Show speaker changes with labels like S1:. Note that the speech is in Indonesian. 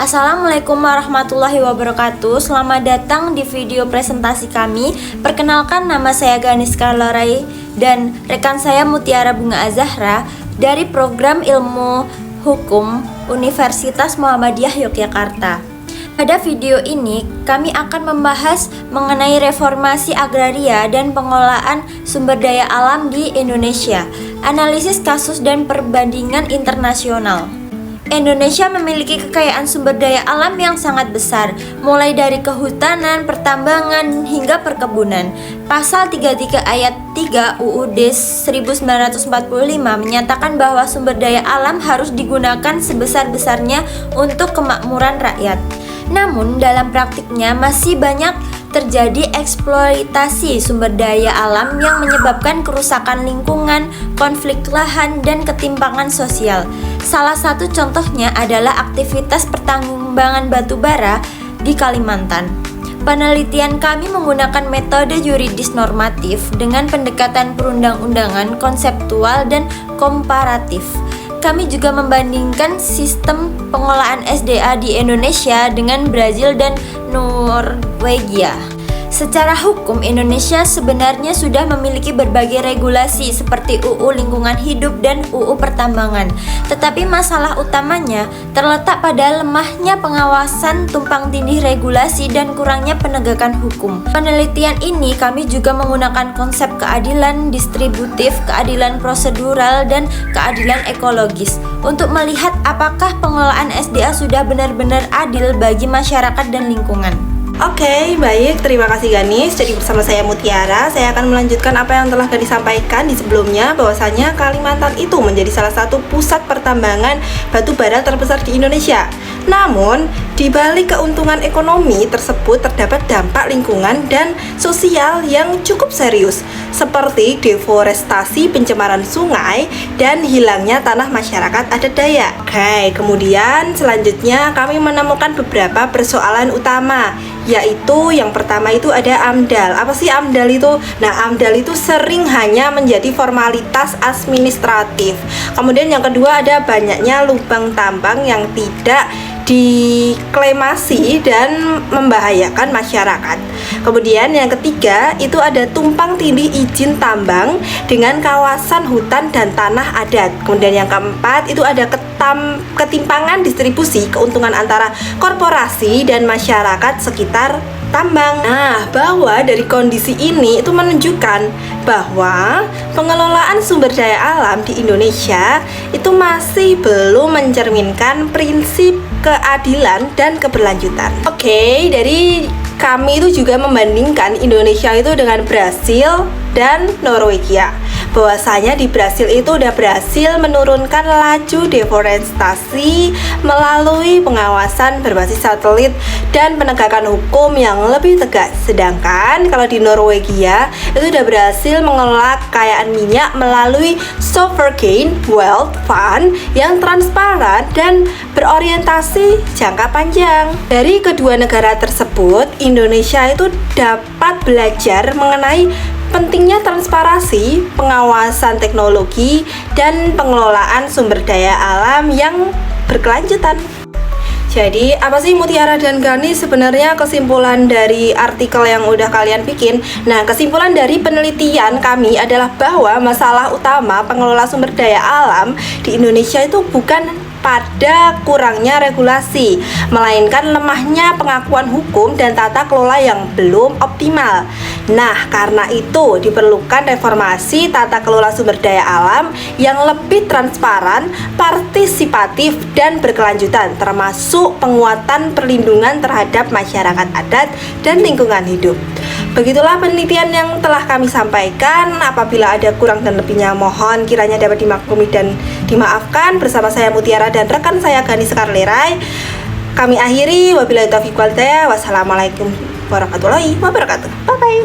S1: Assalamualaikum warahmatullahi wabarakatuh. Selamat datang di video presentasi kami. Perkenalkan, nama saya Ganis Karlarai dan rekan saya Mutiara Bunga Azahra dari Program Ilmu Hukum Universitas Muhammadiyah Yogyakarta. Pada video ini, kami akan membahas mengenai reformasi agraria dan pengelolaan sumber daya alam di Indonesia, analisis kasus dan perbandingan internasional. Indonesia memiliki kekayaan sumber daya alam yang sangat besar, mulai dari kehutanan, pertambangan, hingga perkebunan. Pasal 33 ayat 3 UUD 1945 menyatakan bahwa sumber daya alam harus digunakan sebesar-besarnya untuk kemakmuran rakyat. Namun, dalam praktiknya masih banyak terjadi eksploitasi sumber daya alam yang menyebabkan kerusakan lingkungan, konflik lahan, dan ketimpangan sosial. Salah satu contohnya adalah aktivitas pertambangan batu bara di Kalimantan. Penelitian kami menggunakan metode yuridis normatif dengan pendekatan perundang-undangan, konseptual, dan komparatif. Kami juga membandingkan sistem pengelolaan SDA di Indonesia dengan Brazil dan Norwegia. Secara hukum, Indonesia sebenarnya sudah memiliki berbagai regulasi seperti UU Lingkungan Hidup dan UU Pertambangan. Tetapi masalah utamanya terletak pada lemahnya pengawasan, tumpang tindih regulasi, dan kurangnya penegakan hukum. Penelitian ini kami juga menggunakan konsep keadilan distributif, keadilan prosedural, dan keadilan ekologis untuk melihat apakah pengelolaan SDA sudah benar-benar adil bagi masyarakat dan lingkungan.
S2: Oke, baik. Terima kasih Ganis. Jadi bersama saya Mutiara, saya akan melanjutkan apa yang telah Ganis sampaikan di sebelumnya, bahwasanya Kalimantan itu menjadi salah satu pusat pertambangan batu bara terbesar di Indonesia. Namun, di balik keuntungan ekonomi tersebut terdapat dampak lingkungan dan sosial yang cukup serius, seperti deforestasi, pencemaran sungai, dan hilangnya tanah masyarakat adat Dayak. Oke, kemudian selanjutnya kami menemukan beberapa persoalan utama, yaitu yang pertama itu ada AMDAL. Apa sih AMDAL itu? Nah, AMDAL itu sering hanya menjadi formalitas administratif. Kemudian yang kedua ada banyaknya lubang tambang yang tidak diklemasi dan membahayakan masyarakat. Kemudian yang ketiga itu ada tumpang tindih izin tambang dengan kawasan hutan dan tanah adat. Kemudian yang keempat itu ada ketimpangan distribusi keuntungan antara korporasi dan masyarakat sekitar tambang. Nah, bahwa dari kondisi ini itu menunjukkan bahwa pengelolaan sumber daya alam di Indonesia itu masih belum mencerminkan prinsip keadilan dan keberlanjutan. Oke, dari kami itu juga membandingkan Indonesia itu dengan Brasil dan Norwegia. Bahwasanya di Brasil itu udah berhasil menurunkan laju deforestasi melalui pengawasan berbasis satelit dan penegakan hukum yang lebih tegas. Sedangkan kalau di Norwegia itu udah berhasil mengelola kekayaan minyak melalui sovereign wealth fund yang transparan dan berorientasi jangka panjang. Dari kedua negara tersebut, Indonesia itu dapat belajar mengenai pentingnya transparansi, pengawasan teknologi, dan pengelolaan sumber daya alam yang berkelanjutan. Jadi, apa sih Mutiara dan Ganis sebenarnya kesimpulan dari artikel yang udah kalian bikin? Nah, kesimpulan dari penelitian kami adalah bahwa masalah utama pengelola sumber daya alam di Indonesia itu bukan pada kurangnya regulasi, melainkan lemahnya pengakuan hukum dan tata kelola yang belum optimal. Nah, karena itu diperlukan reformasi tata kelola sumber daya alam yang lebih transparan, partisipatif, dan berkelanjutan, termasuk penguatan perlindungan terhadap masyarakat adat dan lingkungan hidup. Begitulah penelitian yang telah kami sampaikan. Apabila ada kurang dan lebihnya, mohon kiranya dapat dimaklumi dan dimaafkan. Bersama saya Mutiara dan rekan saya Ganis Karlarai, kami akhiri. Wabillahi taufiq wal hidayah. Wassalamualaikum warahmatullahi wabarakatuh. Bye bye.